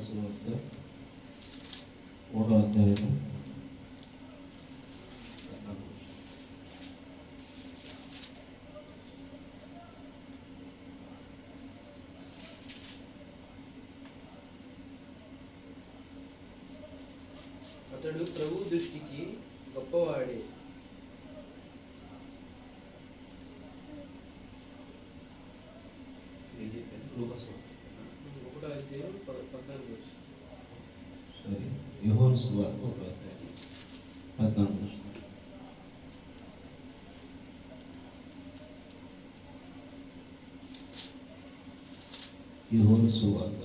సువార్త 3వ అధ్యాయం అతడు ప్రభు దృష్టికి గొప్పవాడే. యోహాను సువార్త 1వ అధ్యాయం 14వ వచనం. యోహాను సువార్త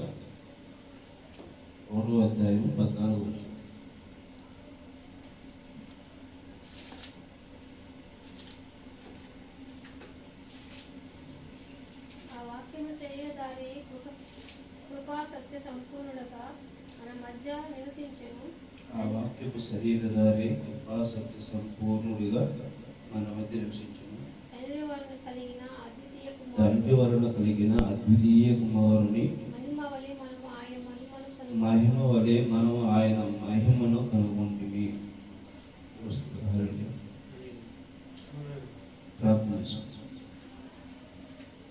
1వ అధ్యాయం 14వ వచనం. ఆ వాక్యము శరీరధారి కృపా సత్య సంపూర్ణుడిగా మన మధ్య నివసించును. తండ్రి వలన కలిగిన అద్వితీయ కుమారుని మహిమ వలె మనం ఆయన మహిమను కనుగొంటిమి. ప్రార్థన చేసుకుంటాం.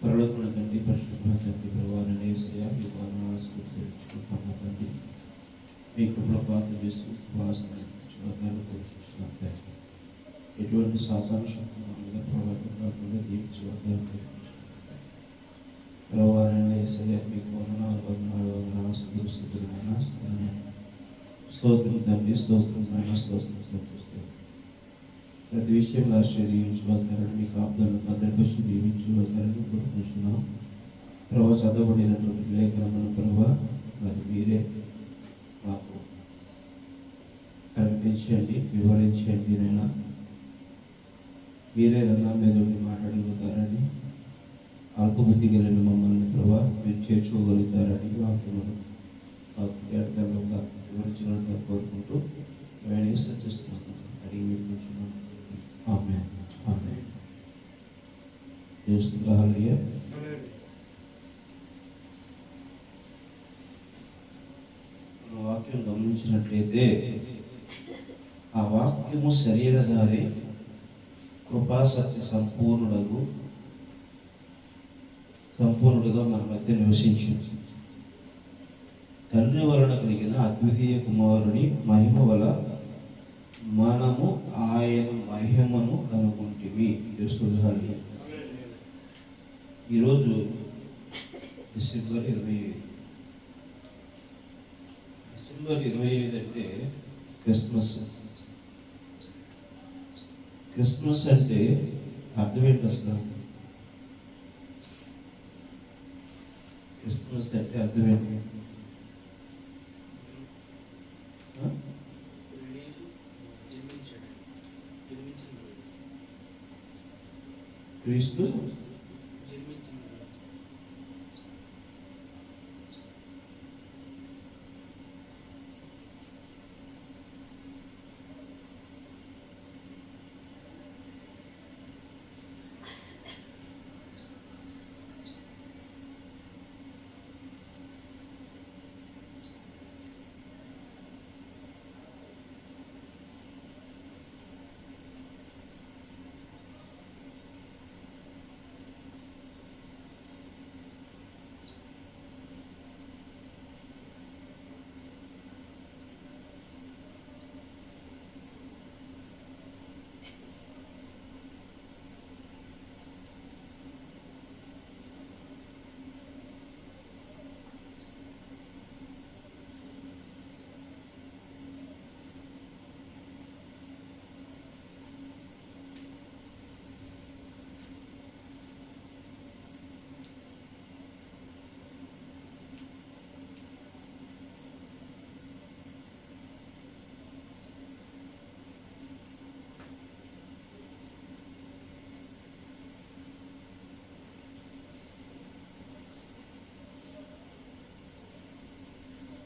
పరలోకమున తండ్రి, పరిశుద్ధమైన తండ్రి, ప్రభువైన యేసయ్య, మీ వందనాలు స్తుతించుకుంటున్నాము తండ్రి. మీ కృపలో ప్రార్థన చేస్తూ ఎటువంటి సాధారణ శక్తి మా మీద ప్రభావితం కాకుండా దీవించుకోవాలి. ప్రభువైన యేసయ్య, మీకు వందనాలు స్తుతులైనా స్తోత్రం తండ్రి, స్తోత్రం స్తోత్రం. ప్రతి విషయం రాష్ట్రీయ దీవించుకోగలరని, మీ కాపుదలను భద్రపరిచి దీవించుకోగలరని కోరుకుంటున్నాం. ప్రభావ చదవబడినటువంటి లేఖనమును ప్రభావ మరి మీరే మాకు ప్రకటించండి, వివరించండి. నైనా మీరే రంగం మీద ఉండి మాట్లాడగలుగుతారని, అల్పబుద్ధి కలిగిన మమ్మల్ని ప్రభావ మీరు చేర్చుకోగలుగుతారని వాక్యమును మాకు ఏడతలంగా వివరించగలుగుతా కోరుకుంటూ ఆయన సూచిస్తున్నాను. అడిగి వినిపించున్నాం. ఆమేన్, ఆమేన్. హల్లెలూయా. వాక్యం గమనించినట్లయితే ఆ వాక్యము శరీరధారి కృపా సత్య సంపూర్ణుడుగా మన మధ్య నివసించింది. తండ్రి వలన కలిగిన అద్వితీయ కుమారుని మహిమ వల్ల మనము ఆయన మహిమను కనుగొంటిమి. హల్లెలూయా. ఈరోజు డిసెంబర్ 25 అంటే క్రిస్మస్. క్రిస్మస్ అంటే అర్థం ఏంటి అసలు? క్రిస్మస్ అంటే అర్థం ఏంటి? క్రీస్తు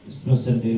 క్రిస్మస్ అంటే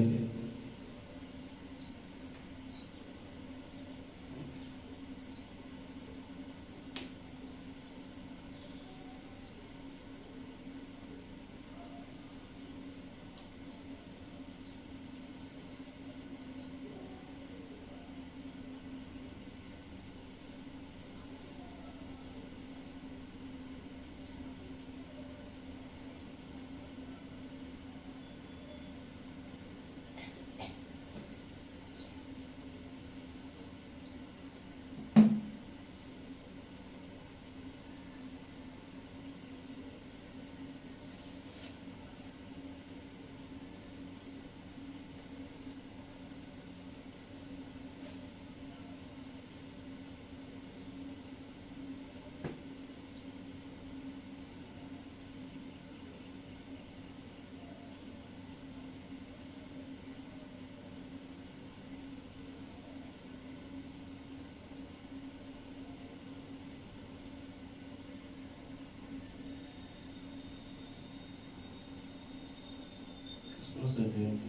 క్రిస్మస్ అంటే ఏంటి?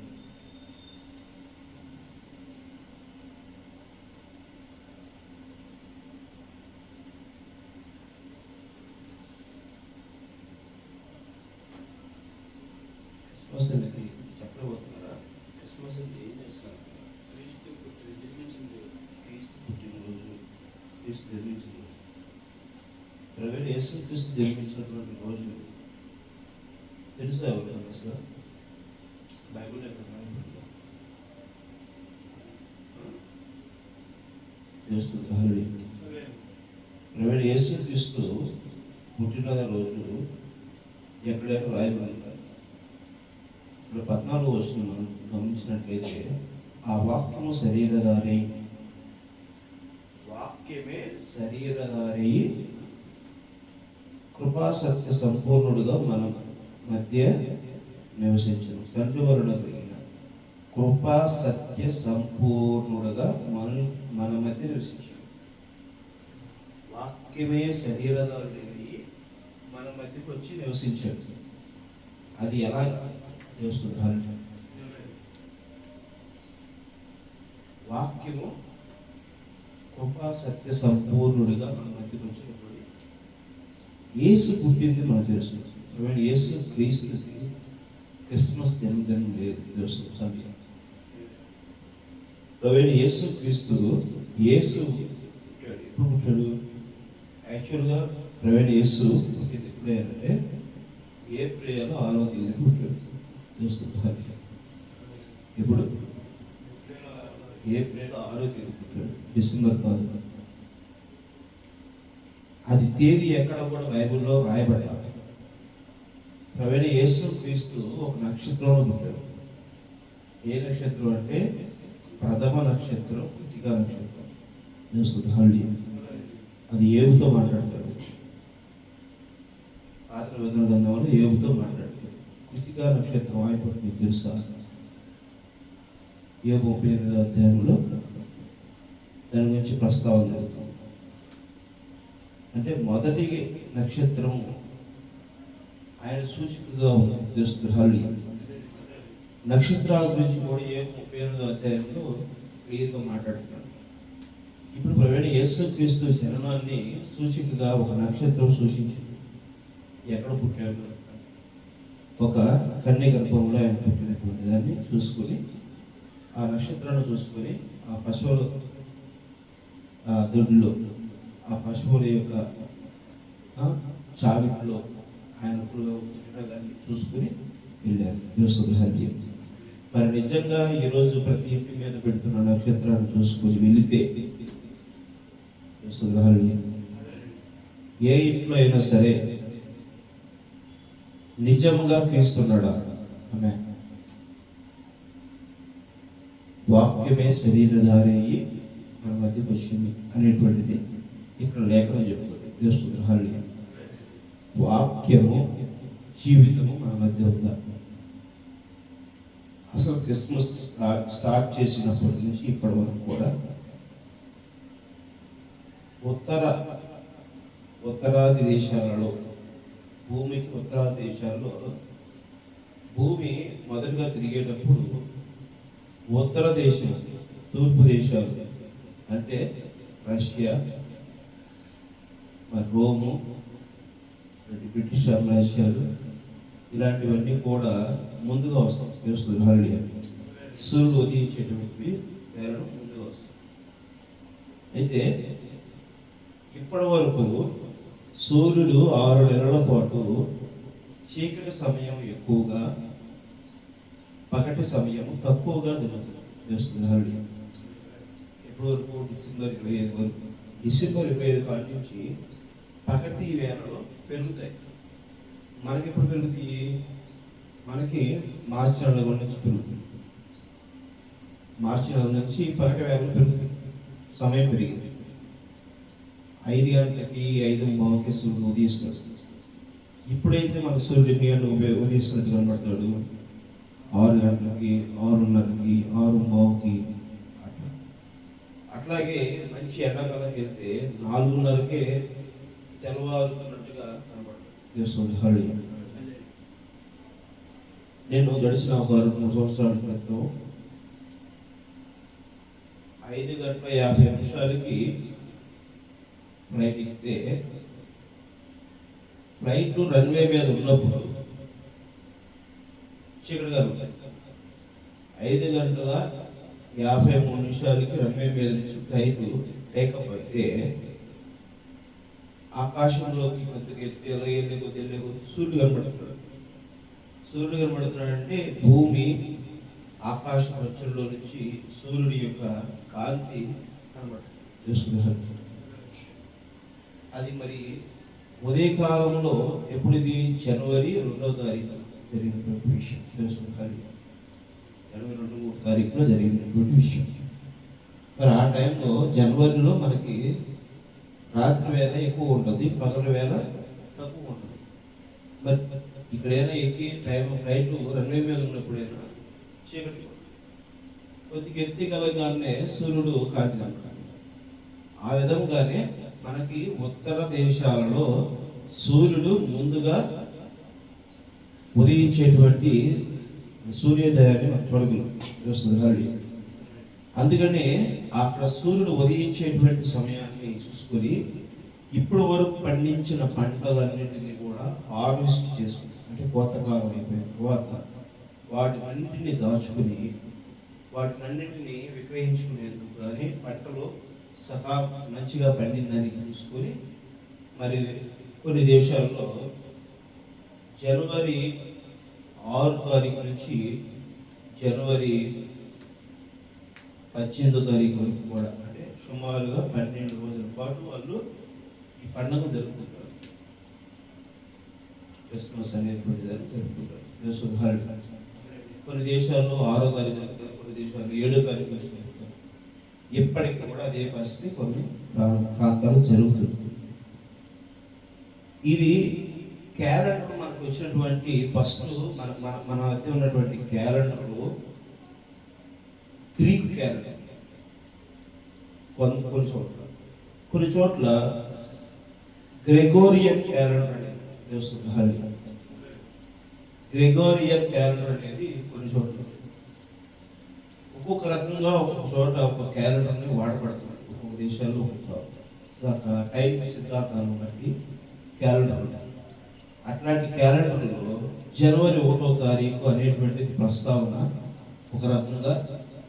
క్రిస్మస్ అంటే చెప్పలేకపోతున్నారా? క్రిస్మస్ అంటే ఏం చేస్తారు? క్రీస్తు పుట్టి జన్మించింది. క్రీస్తు పుట్టినరోజు, క్రీస్తు జన్మించిన రోజు. ప్రవీణ్ యేసు క్రీస్తు జన్మించినటువంటి రోజు తెలుసా ఎవరు అసలు? బైబిల్ ఎక్కడ రాయబడింది? ప్రవీణ్ యేసు క్రీస్తు పుట్టిన రోజు ఎక్కడైనా రాయబడింది? ఇప్పుడు 14 వచనం మనం గమనించినట్లయితే, ఆ వాక్యము శరీరధారి, వాక్యమే శరీరధారి కృపా సత్య సంపూర్ణుడుగా మన మధ్య నివసించను. తండ్రి వలన కలిగిన కృపా సత్య సంపూర్ణుడుగా మన మధ్య నివసించను. వాక్యమే శరీరధారి మన మధ్యకు వచ్చి నివసించాడు. అది ఎలా చేస్తుంది? వాక్యము కృపా సత్య సంపూర్ణుడిగా మన మధ్యకు వచ్చినప్పుడు యేసు పుట్టింది మనకు తెలుసు. యేసు క్రీస్తు క్రిస్మస్ జన్మదినం లేదు తెలుసు. యేసు క్రీస్తు యేసు ఎప్పుడు పుట్టాడు? యాక్చువల్గా యేసు పుట్టింది ఎప్పుడే అంటే ఏప్రిల్ 6వ తేదీ పుట్టాడు. ఇప్పుడు ఏప్రిల్ 6వ తేదీ పుట్టాడు, డిసెంబర్ కాదు. అది తేదీ ఎక్కడ కూడా బైబిల్లో రాయబడ్డాడు. యేసు క్రీస్తు ఒక నక్షత్రంలో పుట్టాడు. ఏ నక్షత్రం అంటే ప్రథమ నక్షత్రం, కృతికా నక్షత్రం. అది ఏబుతో మాట్లాడతాడు. పాత నిబంధన గ్రంథంలో ఏబుతో మాట్లాడతాడు. కృతికా నక్షత్రం ఆయన మీకు తెలుసా? యోబు 38వ అధ్యాయంలో దాని గురించి ప్రస్తావన జరుగుతుంది. అంటే మొదటి నక్షత్రం ఆయన సూచికగా ఉంది. నక్షత్రాల గురించి కూడా యోబు 38వ అధ్యాయంలో క్లియర్గా మాట్లాడుతున్నాడు. ఇప్పుడు యేసు క్రీస్తు జననాన్ని సూచికగా ఒక నక్షత్రం సూచించింది. ఎక్కడ పుట్టాడు? ఒక కన్య గర్భంలో ఆయన పుట్టినటువంటి దాన్ని చూసుకుని, ఆ నక్షత్రాన్ని చూసుకొని, ఆ పశువుల దొడ్లో, ఆ పశువుల యొక్క చావిట్లో ఆయన దాన్ని చూసుకుని వెళ్ళారు. దేవుని మరి నిజంగా ఈరోజు ప్రతి ఇంటి మీద పెడుతున్న నక్షత్రాన్ని చూసుకొని వెళితే, ఏ ఇంట్లో అయినా సరే నిజంగా క్రీస్తున్నాడా? ఆమె వాక్యమే శరీరధారి మన మధ్యకు వచ్చింది అనేటువంటిది ఇక్కడ లేఖనం చెప్తుంది. దేవుని వాక్యము జీవితము మన మధ్య ఉందా? అసలు క్రిస్మస్ స్టార్ట్ చేసినప్పటి నుంచి ఇప్పటి వరకు కూడా ఉత్తరాది దేశాలలో, భూమికి ఉత్తరాది దేశాల్లో భూమి మొదటిగా తిరిగేటప్పుడు ఉత్తర దేశం, తూర్పు దేశాలు అంటే రష్యా, మరి రోము, బ్రిటిష్ సామ్రాజ్యాలు, ఇలాంటివన్నీ కూడా ముందుగా వస్తాం. హల్లియా సూర్యుడు ఉదయించేటువంటి వేళను ముందుగా వస్తాం. అయితే ఇప్పటి వరకు సూర్యుడు 6 నెలల పాటు చీకటి సమయం ఎక్కువగా, పగటి సమయం తక్కువగా జరుగుతుంది. ఇప్పటి వరకు డిసెంబర్ 25 వరకు, డిసెంబర్ 25 కాటి నుంచి పగటి వేళలు పెరుగుతాయి. మనకి ఎప్పుడు పెరుగుతాయి? మనకి మార్చి నెల నుంచి పెరుగుతుంది. మార్చి నెల నుంచి పగటి వేళలు పెరుగుతుంది, సమయం పెరిగింది. 5 గంటలకి 5:15 సూర్యుడు ఉదయిస్తాడు. ఇప్పుడైతే మన సూర్యుడు ఎన్ని గంటలకు ఉదయిస్తున్నట్టు కనబడతాడు? 6 గంటలకి, 6:30కి, 6:15కి. అట్లాగే మంచి ఎండాకాలం వెళ్తే 4:30కే తెల్లవారుతున్నట్టుగా కనబడుతుంది. నేను గడిచిన ఒక 2-3 సంవత్సరాల క్రితం 5:50 ఫ్లైట్ ఎక్కితే ఫ్లైట్ రన్వే మీద ఉన్నప్పుడు చీకటిగా ఉంది. 5:53 రన్వే మీద నుంచి ఫ్లైట్ టేకప్ అయితే ఆకాశంలోకి కొద్దిగా ఎత్తి కొద్దిగా సూర్యుడు కనబడుతున్నాడు. సూర్యుడు కనబడుతున్నాడంటే భూమి ఆకాశ మధ్యలో నుంచి సూర్యుడి యొక్క కాంతి కనబడుతుంది. అది మరి ఉదయకాలంలో ఎప్పుడు ఇది జనవరి 2వ తారీఖు జరిగినటువంటి విషయం. జనవరి 2-3 తారీఖులో జరిగినటువంటి విషయం. మరి ఆ టైంలో జనవరిలో మనకి రాత్రి వేళ ఎక్కువ ఉంటుంది, పగల వేళ తక్కువ ఉంటుంది. మరి ఇక్కడైనా ఎక్కి ఫ్లైట్ రన్వే మీద ఉన్నప్పుడైనా చీకటి కొద్దిగా ఎత్తి కలగానే సూర్యుడు కాంతి కనపడాలి. ఆ విధంగానే మనకి ఉత్తర దేశాలలో సూర్యుడు ముందుగా ఉదయించేటువంటి సూర్యోదయాన్ని మనం చూడగలుగుతుంది. అందుకనే అక్కడ సూర్యుడు ఉదయించేటువంటి సమయాన్ని చూసుకొని ఇప్పుడు వరకు పండించిన పంటలన్నింటినీ కూడా హార్వెస్ట్ చేసుకుంటాం. అంటే కోతకాలం అయిపోయిన తర్వాత వాటినన్నింటినీ దాచుకుని వాటినన్నింటినీ విక్రయించుకునేందుకు కానీ పంటలో సహా మంచిగా పండిందని చూసుకొని మరి కొన్ని దేశాల్లో జనవరి 6 నుంచి జనవరి 18 వరకు కూడా అంటే సుమారుగా 12 రోజుల పాటు వాళ్ళు ఈ పండుగ జరుపుకుంటారు. క్రిస్మస్ అనేటువంటి దాన్ని జరుపుకుంటారు. కొన్ని దేశాల్లో 6వ తారీఖు జరుపుతారు, కొన్ని దేశాల్లో 7వ తారీఖు జరుపుతారు. ఇప్పటికి కూడా అదే పరిస్థితి కొన్ని ప్రాంతాలు జరుగుతుంది. ఇది క్యాలెండర్ మనకు వచ్చినటువంటి ఫస్ట్ మన మధ్య ఉన్నటువంటి క్యాలెండర్ గ్రీక్ క్యాలెండర్. కొన్ని చోట్ల గ్రెగోరియన్ క్యాలెండర్ అనేది గ్రెగోరియన్ క్యాలెండర్ అనేది కొన్ని చోట్ల ఒక్కొక్క రకంగా ఒక్కొక్క చోట ఒక క్యాలెండర్ని వాడబడుతుంది. ఒక్కొక్క దేశాల్లో ఒక్కొక్క టైం సిద్ధాంతాలను బట్టి క్యాలెండర్ ఉంటారు. అట్లాంటి క్యాలెండర్లో జనవరి 1వ తారీఖు అనేటువంటిది ప్రస్తావన ఒక రకంగా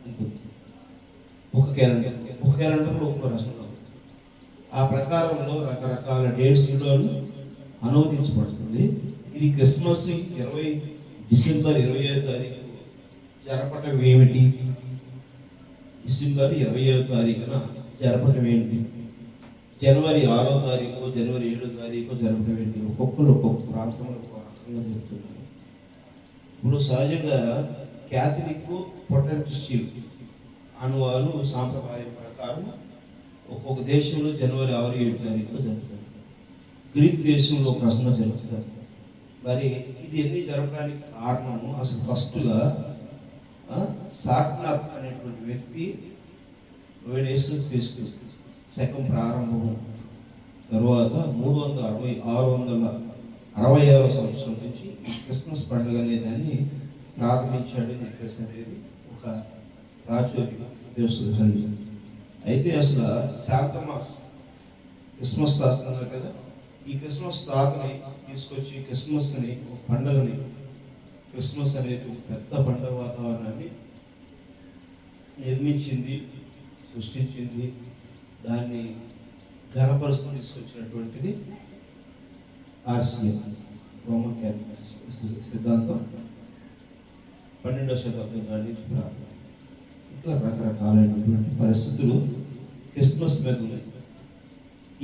ఉంటుంది. ఒక క్యాలెండర్లో ఒక్కో రకంగా ఉంటుంది. ఆ ప్రకారంలో రకరకాల డేట్స్లో అనువదించబడుతుంది. ఇది క్రిస్మస్ డిసెంబర్ 20వ తారీఖు జరపటం ఏమిటి? డిసెంబర్ 20వ తారీఖున జరపటం ఏంటి? జనవరి 6వ తారీఖు, జనవరి 7వ తారీఖు జరపడం ఏంటి? ఒక్కొక్క ప్రాంతంలో ఒక్కొక్క రకంగా జరుగుతుంది. ఇప్పుడు సహజంగా క్యాథలిక్, ప్రొటెస్టెంట్ అనువారు సాంప్రదాయం ప్రకారం ఒక్కొక్క దేశంలో జనవరి 6-7 తారీఖులో జరుగుతారు. గ్రీక్ దేశంలో ఒక రకంగా జరుగుతారు. మరి ఇది ఎన్ని జరపడానికి కారణము అసలు ఫస్ట్గా సార్ట్నర్ అనేటువంటి వ్యక్తి యేసుక్రీస్తు శకం ప్రారంభం తర్వాత 666వ సంవత్సరం నుంచి ఈ క్రిస్మస్ పండుగ అనే దాన్ని ప్రారంభించాడు అని చెప్పేసి అనేది ఒక ప్రాచుర్యం తెలుస్తుంది. అయితే అసలు శాంతమాస్ క్రిస్మస్ తాత ఉన్నారు కదా, ఈ క్రిస్మస్ తాతని తీసుకొచ్చి క్రిస్మస్ని ఒక పండుగని క్రిస్మస్ అనేది ఒక పెద్ద పండుగ వాతావరణాన్ని నిర్మించింది, సృష్టించింది. దాన్ని ఘనపరుస్తూ తీసుకొచ్చినటువంటిది ఆర్సిఎం రోమన్ క్యాథలిక్ సిద్ధాంతం 12వ శతాబ్దం నుంచి ప్రారంభం. ఇట్లా రకరకాలైనటువంటి పరిస్థితులు క్రిస్మస్ మీద ఉన్నాయి.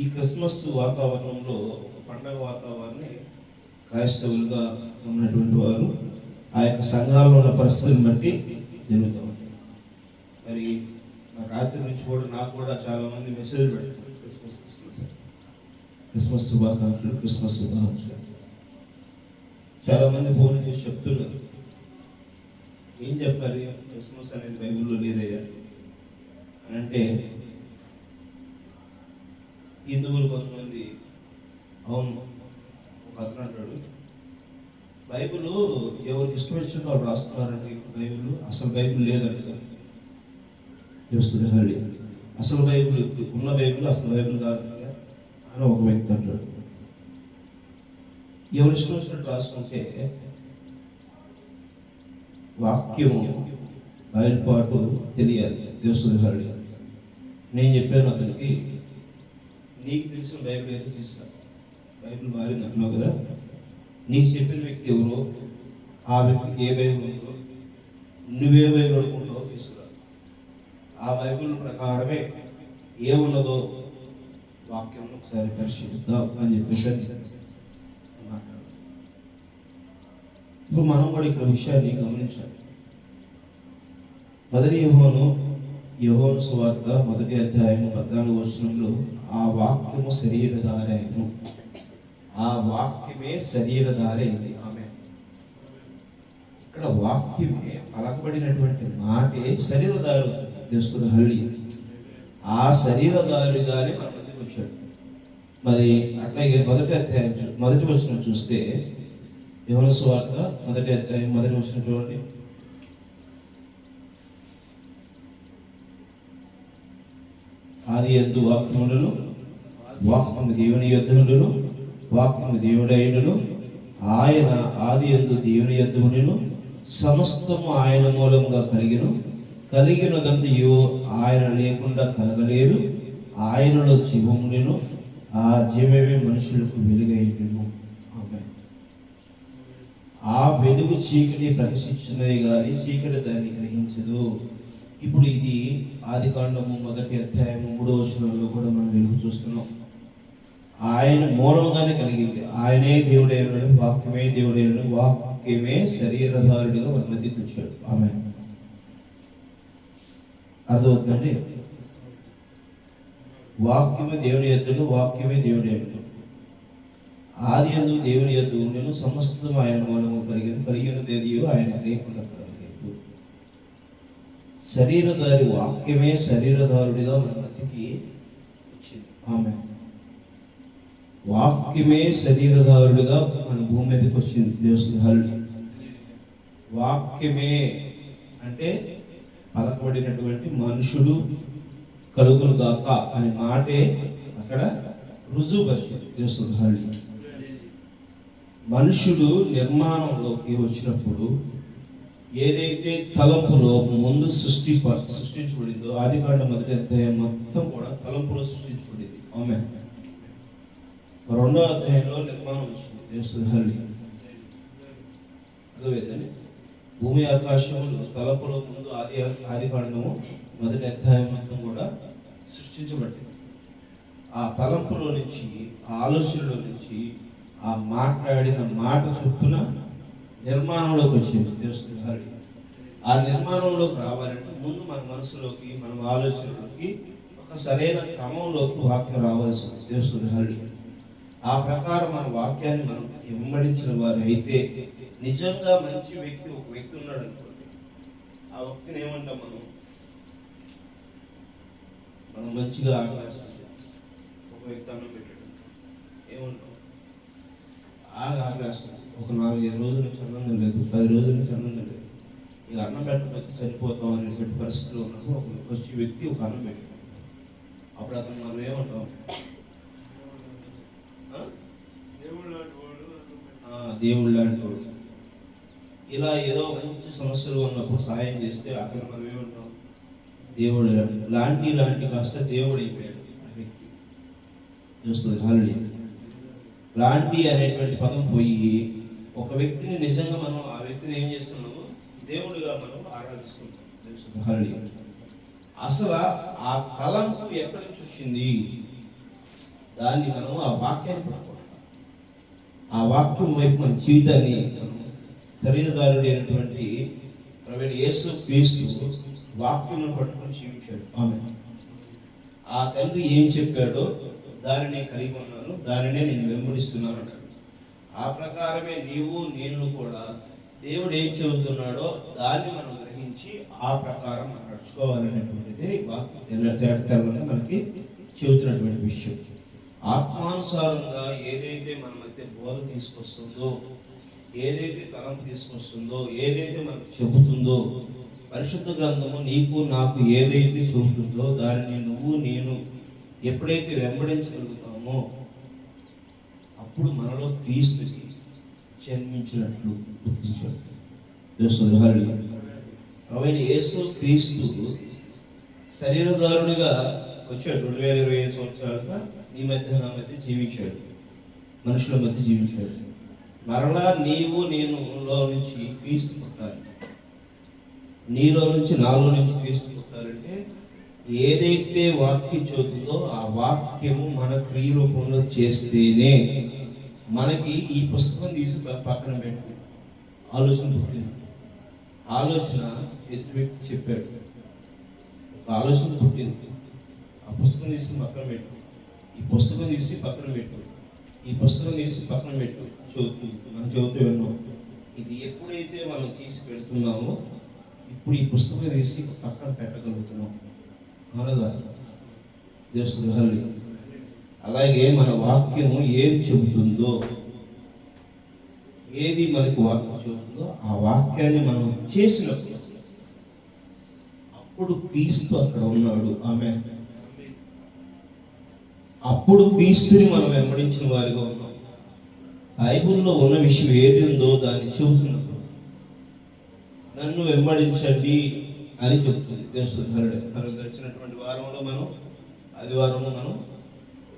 ఈ క్రిస్మస్ వాతావరణంలో ఒక పండగ వాతావరణాన్ని క్రైస్తవులుగా ఉన్నటువంటి వారు ఆ యొక్క సంఘాల్లో ఉన్న పరిస్థితులను బట్టి జరుగుతూ ఉంటాయి. మరి రాత్రి నుంచి కూడా నాకు కూడా చాలా మంది మెసేజ్ పెడతారు, క్రిస్మస్ శుభాకాంక్షలు. చాలా మంది ఫోన్ చేసి చెప్తున్నారు, ఏం చెప్పారు క్రిస్మస్ అనేది బైబిల్లో లేదయ్యా అని అంటే, హిందువులు కొంతమంది అవును, ఒక అతను అంటాడు బైబిల్ ఎవరికి ఇష్టం వచ్చిన వాళ్ళు రాస్తున్నారండి. బైబిల్ అసలు బైబిల్ లేదండి చూస్తుంది హరి. అసలు బైబిల్ ఉన్న బైబిల్ అసలు బైబిల్ కాదు అని ఒక వ్యక్తి అంటాడు. ఎవరు ఇష్టం వచ్చినట్టు రాసుకుంటే వాక్యము బయలుపాటు తెలియాలి. దేవుని హరి. నేను చెప్పాను అతనికి, నీకు తెలిసిన బైబిల్ అయితే తీసుకురా, బైబిల్ మారింది అంటున్నావు కదా, నీకు చెప్పిన వ్యక్తి ఎవరో, ఆ వ్యక్తికి ఏ బైబిల్ ఉందో, నువ్వే బైబిల్ అనుకుంటావో తీసుకురా. ఆ బైబిల్ ప్రకారమే ఏమున్నదో వాక్యం ఒకసారి పరిశీలిద్దాం అని చెప్పేసి మాట్లాడు. ఇప్పుడు మనం కూడా ఇక్కడ విషయాన్ని గమనించాలి. మొదటి యోహాను సువార్త 1వ అధ్యాయం 14వ వచనంలో ఆ వాక్యము శరీరధారి అయ్యెను. ఆ వాక్యమే శరీరధారి అయింది. ఆమె ఇక్కడ వాక్యమే పలకబడినటువంటి మాటే శరీరధారి తెలుస్తుంది హల్లి. ఆ శరీరధారిగానే మన మధ్యకి వచ్చాడు. మరి అట్లాగే 1వ అధ్యాయం 1వ వచనం చూస్తే యోహాను సువార్త 1వ అధ్యాయం 1వ వచనం చూడండి. ఆది యందు వాక్యములను, వాక్యము దేవుని యొద్ద నుండును, వాక్యము దేవుడైనను, ఆయన ఆది యందు దేవుని యొద్ద నుండును, సమస్తము ఆయన మూలముగా కలిగినదంతయు ఆయన లేకుండా కలగలేదు. ఆయనలో జీవమును, ఆ జీవమే మనుషులకు వెలుగైనను. ఆమె ఆ వెలుగు చీకటి ప్రకాశించినది కానీ చీకటి దాన్ని గ్రహించదు. ఇప్పుడు ఇది ఆదికాండము 1వ అధ్యాయం 3వ వచనంలో కూడా మనం వెలుగు చూస్తున్నాం. ఆయన మూలంగానే కలిగింది. ఆయనే దేవుడైన, వాక్యమే దేవుడైన, వాక్యమే శరీరధారుడిగా మన మధ్యకి వచ్చాడు. ఆమె అర్థమవుతుందండి. వాక్యమే దేవుని యొద్దను, వాక్యమే దేవుడైన, ఆది యందు దేవుని యొద్ద ఉండెను, సమస్తం ఆయన మూలము కలిగినది ఆయన లేకుండా కలగలేదు. శరీరధారి వాక్యమే శరీరధారుడిగా మన మధ్యకి వచ్చింది. ఆమె వాక్యమే శరీరధారుడిగా మన భూమి మీదకి వచ్చింది. దేవుని వాక్యమే అంటే పలకబడినటువంటి మనుషుడు కలుగును గాక అనే మాటే అక్కడ రుజువుపరిచింది. దేవుని మనుషుడు నిర్మాణంలోకి వచ్చినప్పుడు ఏదైతే తలంపులో ముందు సృష్టించబడిందో, ఆదికాండం 1వ అధ్యాయం మొత్తం కూడా తలంపులో సృష్టించబడింది. ఆమె 2వ అధ్యాయంలో నిర్మాణం వచ్చింది. దేవుని అర్థమైందండి. భూమి ఆకాశములు తలంపులో ముందు ఆదికాండము 1వ అధ్యాయం మొత్తం కూడా సృష్టించబడింది. ఆ తలంపులో నుంచి, ఆ ఆలోచనలో నుంచి, ఆ మాట్లాడిన మాట చొప్పున నిర్మాణంలోకి వచ్చింది. దేవుని ఆ నిర్మాణంలోకి రావాలంటే ముందు మన మనసులోకి, మన ఆలోచనలోకి ఒక సరైన క్రమంలోకి వాక్యం రావాల్సి ఉంది. దేవుని ఆ ప్రకారం మన వాక్యాన్ని మనం వెంబడించిన వారు అయితే, నిజంగా మంచి వ్యక్తి ఒక వ్యక్తి ఉన్నాడు అనుకోండి, ఆ వ్యక్తిని ఏమంటాం మనం మంచిగా ఆకలిస్తుంది. ఒక వ్యక్తి అన్నం పెట్టాడు, ఏమంటాం? ఆకలిస్తుంది. ఒక 4-5 రోజుల నుంచి అన్నం లేదు, 10 రోజుల నుంచి అన్నం లేదు, ఇక అన్నం పెట్టకపోతే చనిపోతాం అనేటువంటి పరిస్థితిలో ఉన్నప్పుడు ఒక వచ్చి వ్యక్తి ఒక అన్నం పెట్టాడు. అప్పుడు అతను మనం ఏమంటాం? దేవుడు లాంటి వాడు. ఇలా ఏదో మంచి సమస్యలు ఉన్నప్పుడు సాయం చేస్తే అక్కడ మనం ఏమంటాం? దేవుడు లాంటి కాస్త దేవుడు అయిపోయాడు ఆ వ్యక్తి. చూస్తుంది ఆల్రెడీ లాంటి అనేటువంటి పదం పోయి ఒక వ్యక్తిని నిజంగా మనం ఆ వ్యక్తిని ఏం చేస్తున్నాము? దేవుడిగా మనం ఆరాధిస్తున్నాం. ఆల్రెడీ అసలు ఆ తలంపు ఎక్కడి నుంచి వచ్చింది? దాన్ని మనం ఆ వాక్యాన్ని పట్టుకోవాలి. ఆ వాక్యం వైపు మన జీవితాన్ని శరీరధారుడు అయినటువంటి ప్రవీణ యేసు క్రీస్తు వాక్యం పట్టుకొని జీవించాడు. ఆమె ఆ తండ్రి ఏం చెప్పాడో దానిని కలిగి ఉన్నాను, దానినే నేను వెంబడిస్తున్నాను అన్నాడు. ఆ ప్రకారమే నీవు నేను కూడా దేవుడు ఏం చెబుతున్నాడో దాన్ని మనం గ్రహించి ఆ ప్రకారం మనం నడుచుకోవాలనేటువంటిది వాక్యం మనకి చెబుతున్నటువంటి విషయం. ఆత్మానుసారంగా ఏదైతే మన మధ్య బోధ తీసుకొస్తుందో, ఏదైతే తలంపు తీసుకొస్తుందో, ఏదైతే మనకు చెబుతుందో, పరిశుద్ధ గ్రంథము నీకు నాకు ఏదైతే చెబుతుందో దానిని నువ్వు నేను ఎప్పుడైతే వెంబడించగలుగుతామో అప్పుడు మనలో క్రీస్తు జన్మించినట్లు గుర్తించాడు. ప్రవైన యేసు క్రీస్తు శరీరధారుడిగా వచ్చాడు. 2025 సంవత్సరాలుగా నీ మధ్య నా మధ్య జీవించాడు, మనుషుల మధ్య జీవించాడు. మరలా నీవు నేను లో నుంచి క్రీస్తు పుట్టాలి, నీలో నుంచి నాలో నుంచి క్రీస్తు పుట్టాలంటే ఏదైతే వాక్యం చదువుతుందో ఆ వాక్యము మన క్రియ రూపంలో చేస్తేనే మనకి ఈ పుస్తకం తీసి పక్కన పెట్టి ఆలోచన పుట్టింది. ఆలోచన ఎదుటి వ్యక్తి చెప్పాడు, ఒక ఆలోచన పుట్టింది. ఆ పుస్తకం తీసి పక్కన పెట్టు, ఈ పుస్తకం తీసి పక్కన పెట్టు, ఈ పుస్తకం తీసి పక్కన పెట్టు చదువుతుంది. మనం చదువుతూ విన్నాం. ఇది ఎప్పుడైతే మనం తీసి పెడుతున్నామో ఇప్పుడు ఈ పుస్తకం తీసి పక్కన పెట్టగలుగుతున్నాం. అనగా దేవుని అలాగే మన వాక్యము ఏది చెబుతుందో, ఏది మనకి వాక్యం చెబుతుందో ఆ వాక్యాన్ని మనం చేసినప్పుడు అప్పుడు క్రీస్తు అక్కడ ఉన్నాడు. ఆమె అప్పుడు క్రీస్తుని మనం వెంబడించిన వారిగా ఉన్నాం. బైబిల్లో ఉన్న విషయం ఏది ఉందో దాన్ని చెబుతున్నప్పుడు నన్ను వెంబడించండి అని చెబుతుంది దేవుని. మనం గడిచినటువంటి వారంలో మనం ఆదివారంలో మనం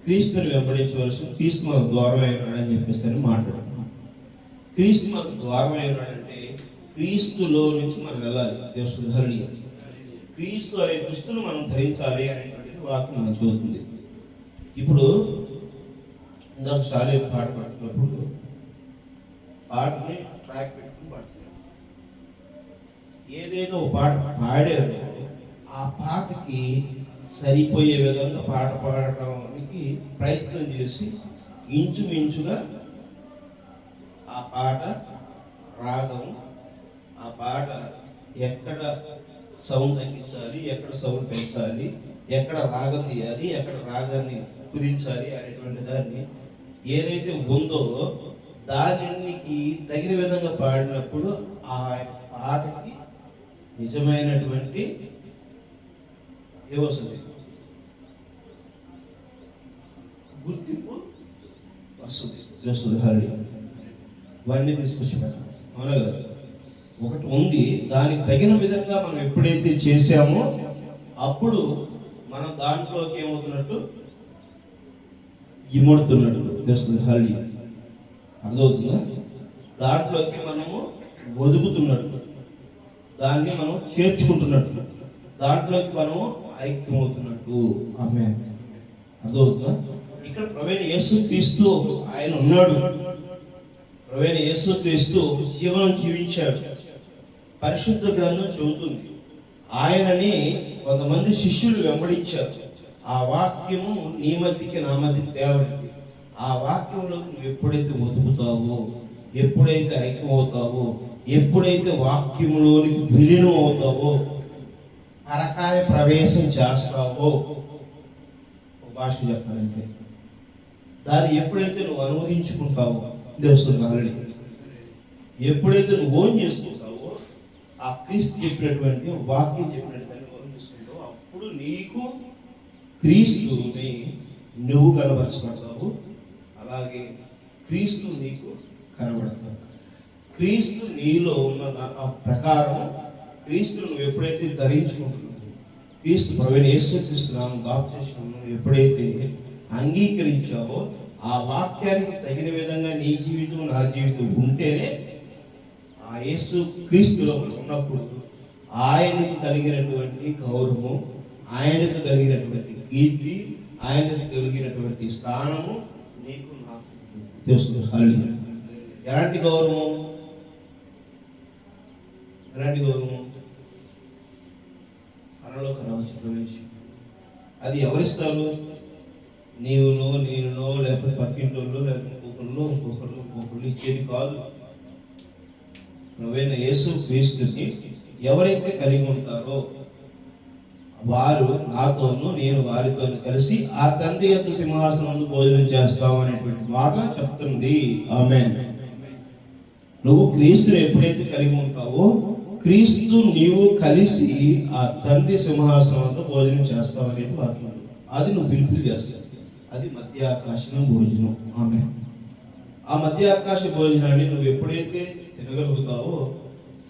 క్రీస్తుని వెంబడించవలసిన, క్రీస్తు మనకు ద్వారం అయినాడు అని చెప్పేసి అని మాట్లాడుతున్నాం. క్రీస్తు మనకు ద్వారం అయినాడంటే క్రీస్తులో నుంచి మనం వెళ్ళాలి. దేవుని క్రీస్తు అనే దుస్తులు మనం ధరించాలి అనేటువంటిది వాక్యం మనం చదువుతుంది. ఇప్పుడు ఇందాక శాలే పాట పాడుతున్నప్పుడు పాటని ట్రాక్ పెట్టుకుని పాడుతున్నాం. ఏదేదో పాట పాడారో ఆ పాటకి సరిపోయే విధంగా పాట పాడటానికి ప్రయత్నం చేసి ఇంచుమించుగా ఆ పాట రాగం, ఆ పాట ఎక్కడ సౌండ్ తగ్గించాలి, ఎక్కడ సౌండ్ పెంచాలి, ఎక్కడ రాగం తీయాలి, ఎక్కడ రాగాన్ని కుదించాలి అనేటువంటి దాన్ని ఏదైతే ఉందో దానికి తగిన విధంగా పాడినప్పుడు ఆ పాటకి నిజమైనటువంటి ఏవస్తుంది, గుర్తింపు వస్తుంది. ఇవన్నీ తీసుకొచ్చి పెట్టాలి. అవునా కదా? ఒకటి ఉంది, దానికి తగిన విధంగా మనం ఎప్పుడైతే చేసామో అప్పుడు మనం దాంట్లోకి ఏమవుతున్నట్టు ఇముడుతున్నట్టు తెలుస్తుంది. హల్లి అర్థమవుతుందా? దాంట్లోకి మనము ఒదుగుతున్నట్టు, దాన్ని మనం చేర్చుకుంటున్నట్టు, దాంట్లోకి మనము ఐక్యమవుతున్నట్టు. ఆమె అర్థమవుతుందా? ఇక్కడ ప్రవీణ యేసు క్రీస్తు ఆయన ఉన్నాడు. ప్రవీణ యేసు క్రీస్తు జీవనం జీవించాడు. పరిశుద్ధ గ్రంథం చెబుతుంది ఆయనని కొంతమంది శిష్యులు వెంబడించారు. ఆ వాక్యము నీ మధ్యకి నా మధ్యకి తేవడింది. ఆ వాక్యంలో నువ్వు ఎప్పుడైతే ఒతుకుతావో, ఎప్పుడైతే ఐక్యమవుతావో, ఎప్పుడైతే వాక్యములోనికి విలీనం అవుతావో, పరకాయ ప్రవేశం చేస్తావో, భాష చెప్పాలంటే దాన్ని ఎప్పుడైతే నువ్వు అనువదించుకుంటావో, దేవుని ఎప్పుడైతే నువ్వు ఓన్ చేసుకుంటావో, ఆ క్రీస్తు చెప్పినటువంటి వాక్యం చెప్పినటువంటి ఓన్ చేసుకుంటావో అప్పుడు నీకు క్రీస్తుని నువ్వు కనబరచబడతావు. అలాగే క్రీస్తు నీకు కనబడతావు. క్రీస్తు నీలో ఉన్న ఆ ప్రకారం క్రీస్తును నువ్వు ఎప్పుడైతే ధరించుకుంటున్నావు, క్రీస్తు ప్రవీణ యేసుక్రీస్తు నామం బాప్తిస్మం ఎప్పుడైతే అంగీకరించావో ఆ వాక్యానికి తగిన విధంగా నీ జీవితం నా జీవితం ఉంటేనే ఆ యేసు క్రీస్తులో ఉన్నప్పుడు ఆయనకు కలిగినటువంటి గౌరవము, ఆయనకు కలిగినటువంటి కీర్తి, ఆయనకు కలిగినటువంటి స్థానము నీకు నాకు తెలుస్తుంది. ఎలాంటి గౌరవం? ఎలాంటి గౌరవం? పరలోక రాజ్య ప్రవేశం. అది ఎవరిస్తారు? నీవునో నేనునో లేకపోతే పక్కింటోళ్ళు లేకపోతే ఇంకొకళ్ళు ఇచ్చేది కాదు. ప్రవీణ యేసు క్రీస్తుని ఎవరైతే కలిగి ఉంటారో వారు నాతోనూ నేను వారితో కలిసి ఆ తండ్రి యొక్క సింహాసనం భోజనం చేస్తాం అనేటువంటి మాట చెప్తుంది. ఆమేన్. నువ్వు క్రీస్తుని ఎప్పుడైతే కలిగి ఉంటావో క్రీస్తు నీవు కలిసి ఆ తండ్రి సింహాసనంతో భోజనం చేస్తావు అనేది వాక్యం. అది నువ్వు పిలుపులు చేస్తావు. అది మధ్యాకాశం భోజనం. ఆమె ఆ మధ్యాకాశ భోజనాన్ని నువ్వు ఎప్పుడైతే తినగలుగుతావో,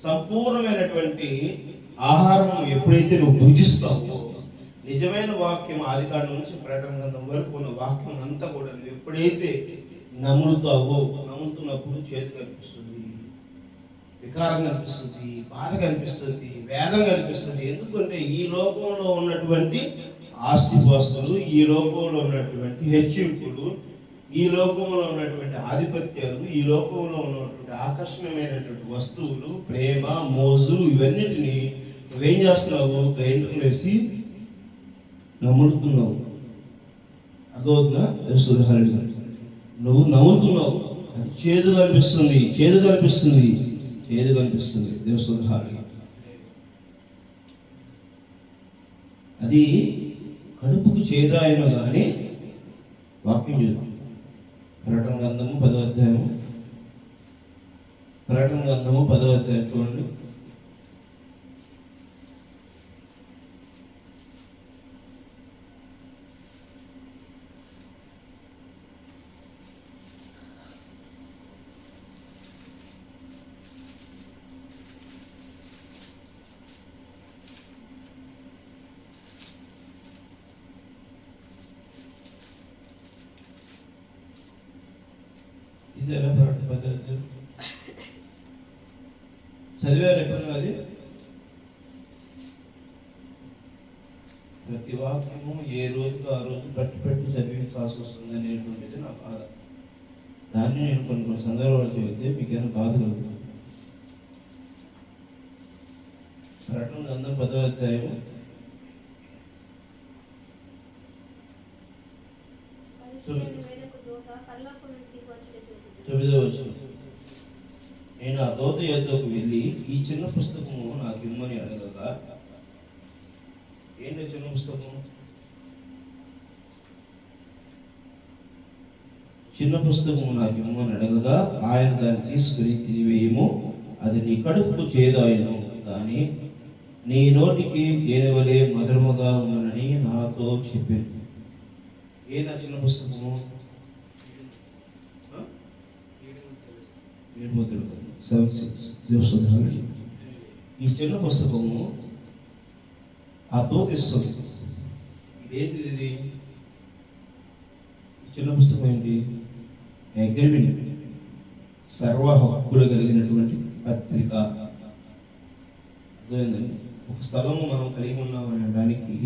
సంపూర్ణమైనటువంటి ఆహారం ఎప్పుడైతే నువ్వు భుజిస్తావో, నిజమైన వాక్యం ఆదికాండం నుంచి ప్రకటన గ్రంథం వరకు ఉన్న వాక్యం అంతా కూడా నువ్వు ఎప్పుడైతే నములుతావో, నములుతున్నప్పుడు చేతి కనిపిస్తుంది, వికారం కనిపిస్తుంది, బాధ కనిపిస్తుంది, వేదన కనిపిస్తుంది. ఎందుకంటే ఈ లోకంలో ఉన్నటువంటి ఆస్తిపాస్తులు, ఈ లోకంలో ఉన్నటువంటి హెచ్చింపులు, ఈ లోకంలో ఉన్నటువంటి ఆధిపత్యాలు, ఈ లోకంలో ఉన్నటువంటి ఆకర్షణమైనటువంటి వస్తువులు, ప్రేమ, మోజులు, ఇవన్నిటిని నువ్వేం చేస్తున్నావు? గ్రైండర్లు వేసి నములుతున్నావు. అర్థమవుతుందా? నువ్వు నవ్వుతున్నావు, అది చేదు కనిపిస్తుంది, చేదు కనిపిస్తుంది, చేదు కనిపిస్తుంది. దేవస్థానం అది కడుపుకు చేదాయను కానీ వాక్యం చూద్దాం. ప్రకటన గ్రంథము 10వ అధ్యాయము, ప్రకటన గ్రంథము 10వ అధ్యాయం చూడండి. ఇదేనా ప్రకటన 10వ అధ్యాయం? చదివారు ఎప్పుడు? అది ప్రతి వాక్యము ఏ రోజుకు ఆ రోజు పెట్టి చదివించాల్సి వస్తుంది అనేటువంటిది నా బాధ. దాన్ని నేను కొన్ని సందర్భాలు చదివితే మీకేమైనా బాధ కలుగుతుంది. ప్రకటన గ్రంథం 10వ అధ్యాయం 9వ వచనం. నేను ఆ దూత యొద్దకు వెళ్ళి ఈ చిన్న పుస్తకము నాకు ఇమ్మని అడగగా, ఏంటి చిన్న పుస్తకం? చిన్న పుస్తకము నాకు ఇమ్మని అడగగా ఆయన దాన్ని తీసుకుని తినివేయము, అది నీ కడుపుకు చేదాయను, కానీ నీ నోటికి తేనెవలే మధురముగా ఉన్ననని నాతో చెప్పాను. ఏదా చిన్న పుస్తకము? ఈ చిన్న పుస్తకము ఆ దూతిస్తుంది. ఇదేంటిది? ఇది చిన్న పుస్తకం ఏంటి? అగ్రిమెంట్, సర్వ హక్కులు కలిగినటువంటి పత్రిక. అర్థమైందండి? ఒక స్థలము మనం కలిగి ఉన్నామని అనడానికి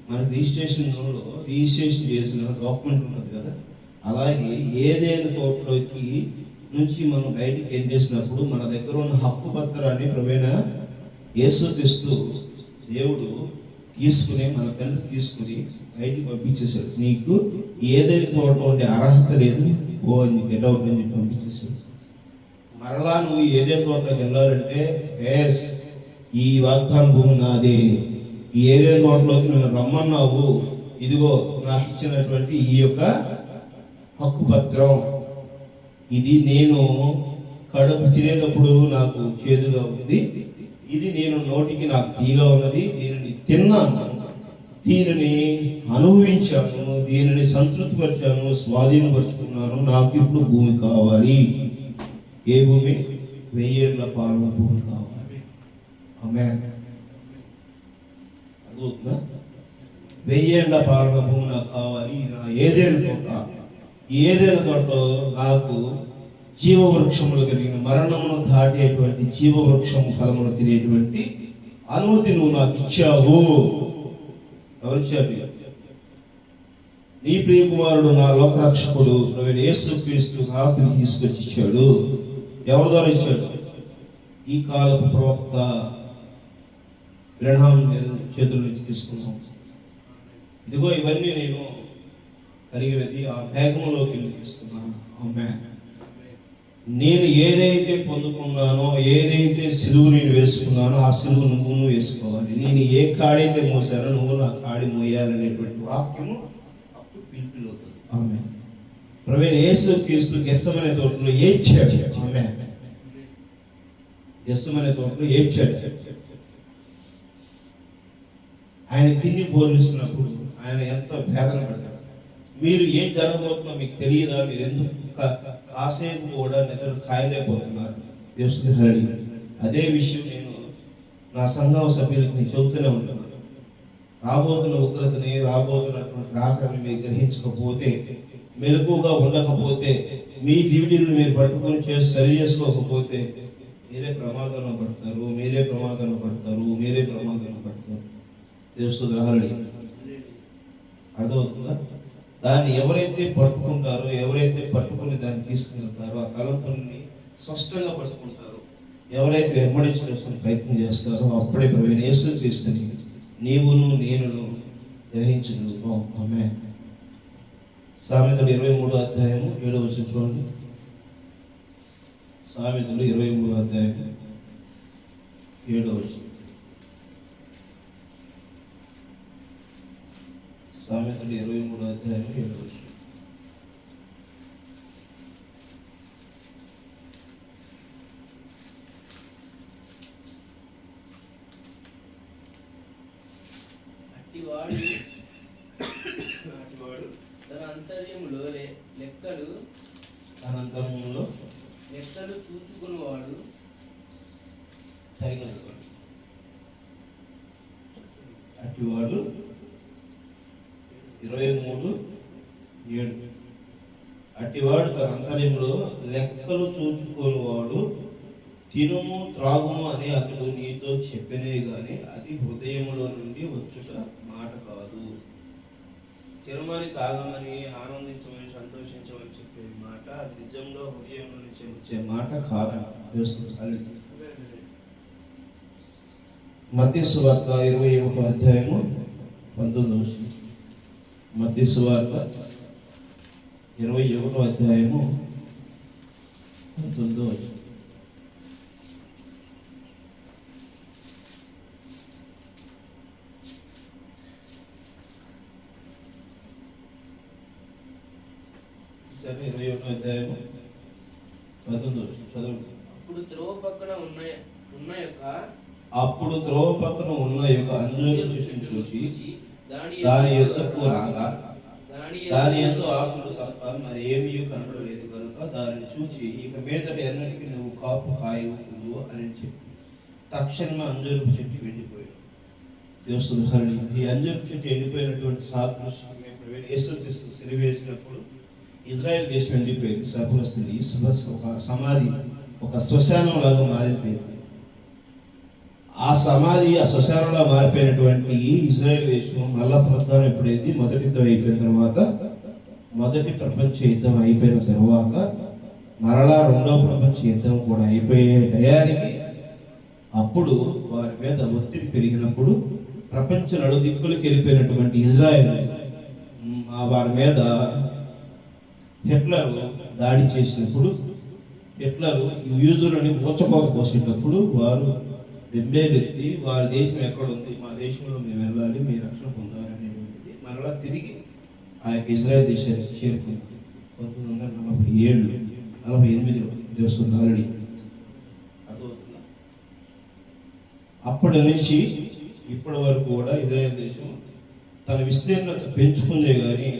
మనకి రిజిస్ట్రేషన్ చేసిన డాక్యుమెంట్ ఉంటుంది కదా, అలాగే ఏదైనా తోటలోకి నుంచి మనం బయటికి ఏం చేసినప్పుడు మన దగ్గర ఉన్న హక్కు పత్రాన్ని ప్రవీణ యేసుక్రీస్తు దేవుడు తీసుకుని, మన తండ్రి తీసుకుని బయటికి పంపించేశాడు. నీకు ఏదైనా తోట ఉండే అర్హత లేదు, ఓ అని గెట్ అవుట్ అని చెప్పి పంపించేశాడు. మరలా నువ్వు ఏదైనా తోటలోకి వెళ్ళాలంటే, ఎస్ ఈ వాగ్దాన భూమి నాదే, ఈ ఏదైనా తోటలోకి నన్ను రమ్మన్నావు, ఇదిగో నాకు ఇచ్చినటువంటి ఈ యొక్క హక్కు పత్రం, ఇది నేను కడుపు తినేటప్పుడు నాకు చేదుగా ఉంది, ఇది నేను నోటికి నాకు తీగా ఉన్నది, దీనిని తిన్నాను, దీనిని అనుభవించాను, దీనిని సంతృప్తిపరిచాను, స్వాధీనపరుచుకున్నాను, నాకు ఇప్పుడు భూమి కావాలి. ఏ భూమి? 1000 ఏళ్ల పాలన భూమి కావాలి. ఆమేన్. అర్థమవుతుందా? 1000 ఏళ్ల పాలన భూమి నాకు కావాలి. నా ఏదైనా తోట, ఏదైనా తోట నాకు జీవవృక్షములు కలిగిన, మరణమును దాటేటువంటి జీవవృక్షము ఫలమును తినేటువంటి అనుమతి నువ్వు నాకు ఇచ్చావు. ఎవరిచ్చారు? నీ ప్రియ కుమారుడు, నా లోకరక్షకుడు ప్రవీణ యేసుక్రీస్తు నాకు తీసుకొచ్చి ఇచ్చాడు. ఎవరి ద్వారా ఇచ్చాడు? ఈ కాలపు ప్రవక్త బ్రహ్మాం చేతుల నుంచి తీసుకున్నాం. ఇదిగో ఇవన్నీ నేను కలిగినది ఆ మేఘంలోకి వెళ్ళి తీసుకున్నాను. ఆమేన్. నేను ఏదైతే పొందుకున్నానో, ఏదైతే సిలువు నేను వేసుకున్నానో, ఆ సిలువు నువ్వు వేసుకోవాలి. నేను ఏ కాడైతే మోసానో నువ్వు నా కాడి మోయాలనేటువంటి వాక్యము అప్పుడు పిలుపులు అవుతుంది. ఆమేన్. ప్రవీణ యేసుక్రీస్తు గెత్సెమనే తోటలో ఏడ్చాడు. ఆమేన్. గెత్సెమనే తోటలో ఏడ్చాడు. ఆయన కిన్ని బోర్లిస్తున్నప్పుడు ఆయన ఎంత వేదన పడతాడు. మీరు ఏం జరగబోతుందో మీకు తెలియదా? మీరు ఎందుకు కాసేపు కూడా నిద్ర కాయలేకపోతున్నారు? దేవుని హరి. అదే విషయం నేను నా సంఘం సభ్యులకు నేను చెబుతూనే ఉంటాను. రాబోతున్న ఉగ్రతని, రాబోతున్నటువంటి రాకని మీరు గ్రహించకపోతే, మెలకుగా ఉండకపోతే, మీ దివిటీలను మీరు పట్టుకొని సరి చేసుకోకపోతే మీరే ప్రమాదంలో పడతారు, మీరే ప్రమాదంలో పడతారు, మీరే ప్రమాదంలో పడతారు. దేవుని హరి. అర్థమవుతుందా? దాన్ని ఎవరైతే పట్టుకుంటారో, ఎవరైతే పట్టుకుని దాన్ని తీసుకెళ్తారో, ఆ తలంపుల్ని స్పష్టంగా పట్టుకుంటారో, ఎవరైతే వెంబడించడానికి ప్రయత్నం చేస్తారో, అప్పుడే ప్రవీణ యేసుక్రీస్తుని నీవును నేనును గ్రహించగలుగుతాం. ఆమేన్. సామెతలు 23వ అధ్యాయము 7వ వచనం చూడండి. సామెతలు 23వ అధ్యాయము 7వ వచనం. సామెతలు 23వ అధ్యాయము 7వ వచనం. అట్టివాడు తన అంతర్యములో లెక్కలు చూసుకునేవాడు. అట్టివాడు 23:7. అట్టివాడు తన అంతర్యంలో లెక్కలు చూచుకునేవాడు. తినుము త్రాగుము అని అతడు నీతో చెప్పినే గాని అది హృదయములో నుండి వచ్చుట మాట కాదు. తినమని, తాగమని, ఆనందించమని, సంతోషించమని చెప్పే మాట అది నిజంలో హృదయంలో నుంచి వచ్చే మాట కాదని. మత్తయి సువార్త 21వ అధ్యాయము 19వ వచనం. మత్తయి సువార్త 21వ అధ్యాయము 19వ వచనం. సరే, 21వ అధ్యాయము 19వ వచనం చదవండి. అప్పుడు త్రోవ పక్కన ఉన్న యొక్క అంజూరు చెట్టును చూచి దాని యొద్దకు రాగా దాని యందు ఆకులు తప్ప మరి ఏమీ కనపడలేదు కనుక దానిని చూచి ఇక మీదటి ఎన్నటికీ నువ్వు కాపు కాయవు అని చెప్పి తక్షణమే అంజూరు చెట్టు ఎండిపోయాడు. దేవుని హరి. ఈ అంజూరు చెట్టు ఎండిపోయినటువంటి సాదృశ్యం యేసుక్రీస్తు సిలువ వేసినప్పుడు ఇజ్రాయెల్ దేశం ఎండిపోయింది. సర్వస్థులు ఒక సమాధి, ఒక శ్మశానం లాగా మారిపోయింది. ఆ సమాధి ఆ శ్మశానంలో మారిపోయినటువంటి ఇజ్రాయెల్ దేశం మళ్ళా పునరుద్ధరణ ఎప్పుడైంది? మొదటి యుద్ధం అయిపోయిన తర్వాత, మొదటి ప్రపంచ యుద్ధం అయిపోయిన తర్వాత మరలా రెండవ ప్రపంచ యుద్ధం కూడా అయిపోయే టయానికి అప్పుడు వారి మీద ఒత్తిడి పెరిగినప్పుడు ప్రపంచ నలుదిక్కులకు వెళ్ళిపోయినటువంటి ఇజ్రాయెల్ వారి మీద హిట్లర్ దాడి చేసినప్పుడు, హిట్లర్ యూదులని ఊచకోత కోసేటప్పుడు వారు బెంబేలెత్తి వారి దేశం ఎక్కడ ఉంది, మా దేశంలో మేము వెళ్ళాలి, మీ రక్షణ పొందాలనేటువంటిది మరలా తిరిగి ఆ యొక్క ఇజ్రాయెల్ దేశానికి చేరుకుంది 1947-48 దేశం ఆల్రెడీ. అర్థమవుతుందా? అప్పటి నుంచి ఇప్పటి వరకు కూడా ఇజ్రాయెల్ దేశం తన విస్తీర్ణత పెంచుకుందే కానీ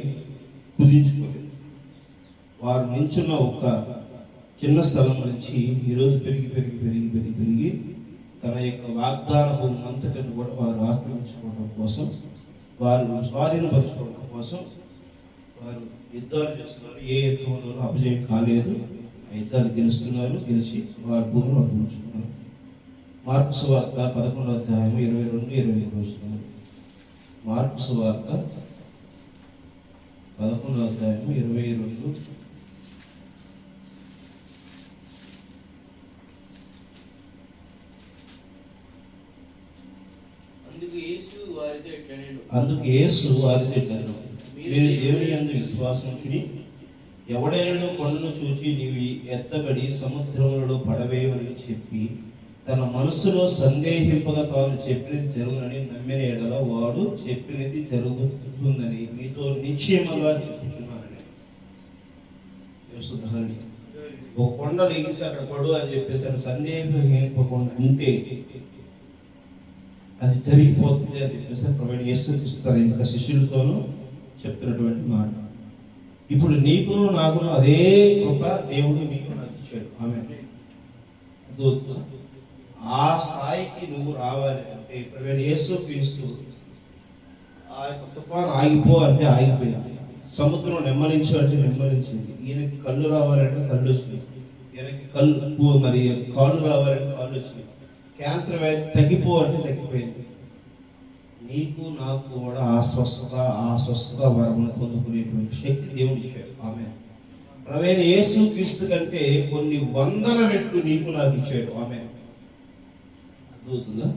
కుదించుకోలేదు. వారు నించున్న ఒక చిన్న స్థలం నుంచి ఈరోజు పెరిగి పెరిగి పెరిగి పెరిగి పెరిగి తన యొక్క వాగ్దాన భూమి అంతటిని కూడా వారు ఆక్రమించుకోవడం కోసం, వారు స్వాధీనపరచుకోవడం కోసం వారు యుద్ధాలు చేస్తున్నారు. ఏ యుద్ధంలోనూ అపజయం కాలేదు. ఆ యుద్ధాలు గెలుస్తున్నారు. గెలిచి వారు భూమిని అప్పగించుకున్నారు. మార్కు సువార్త 11వ అధ్యాయం 22-25 వచనాలు. మార్కు సువార్త 11వ అధ్యాయం 22. అందుకు యేసు వారితో ఇట్లనెను, మీరు దేవుని యందు విశ్వాసించుడి. ఎవడైనా కొండను చూచి నీవు ఎత్తబడి సముద్రములలో పడవేయమని చెప్పి తన మనస్సులో సందేహింపగా తాను చెప్పినది జరుగునని నమ్మిన ఎడల వాడు చెప్పినది జరుగుతుందని మీతో నిశ్చయముగా చెప్పుచున్నానని. ఒక కొండ లెగిసి అక్కడ పడు అని చెప్పేసి అని సందేహం ఉంటే అది జరిగిపోతుంది అని చెప్పేసి ప్రవీణ్ యేసుక్రీస్తు ఇంకా శిష్యులతోనూ చెప్తున్నటువంటి మాట. ఇప్పుడు నీకును నాకును అదే కృప దేవుడు నీకు నాకు ఇచ్చాడు. ఆమె ఆ స్థాయికి నువ్వు రావాలి అంటే ప్రవీణ్ యేసుక్రీస్తు ఆ యొక్క తుఫాను ఆగిపో అంటే ఆగిపోయింది, సముద్రం నెమ్మలించు అంటే నెమ్మలించింది, ఈయనకి కళ్ళు రావాలంటే కళ్ళు వచ్చినాయి, ఈయనకి కాళ్ళు రావాలంటే కాళ్ళు వచ్చినాయి, క్యాన్సర్ వ్యాధి తగ్గిపో అంటే తగ్గిపోయింది. నీకు నాకు కూడా ఆ స్వస్థత వరమును పొందుకునేటువంటి శక్తి దేవుడు ఇచ్చాడు. ఆమె ప్రవీణ్ యేసుక్రీస్తు కంటే కొన్ని వందల రెట్లు నీకు నాకు ఇచ్చాడు. ఆమె అర్థమవుతుందా?